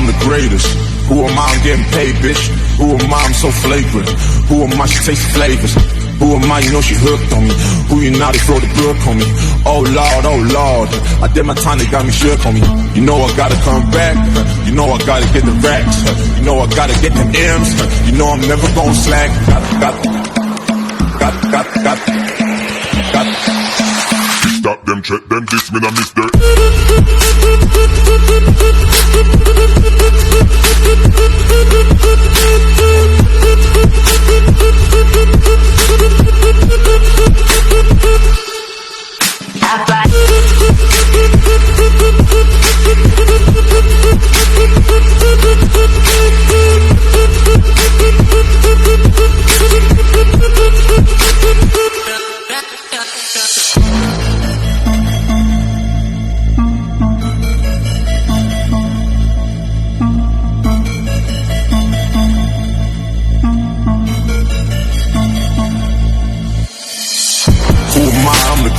I'm the greatest? Who am I? I'm getting paid, bitch. Who am I? I'm so flagrant. Who am I? She tastes flavors. Who am I? You know she hooked on me. Who you now? They throw the book on me. Oh Lord, I did my time, they got me shook on me. You know I gotta come back. You know I gotta get the racks. You know I gotta get them M's. You know I'm never gonna slack. Got. Stop them, check them, this me not miss dirt.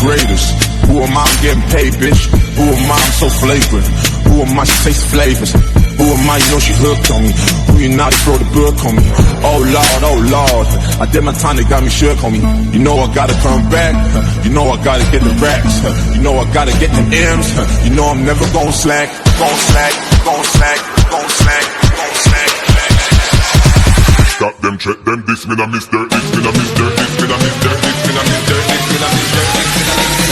Greatest. Who am I? I'm getting paid, bitch. Who am I? I'm so flagrant. Who am I? She tastes flavors. Who am I? You know she hooked on me. Who you now? They throw the book on me. Oh Lord, I did my time, they got me shook on me. You know I gotta come back. You know I gotta get the racks. You know I gotta get them M's. You know I'm never gon' slack. Gon' slack. Stop them, check them, this me not miss dirt. This me not miss dirt. This me not miss dirt. This me not miss dirt. This me not miss dirt. This me not miss dirt.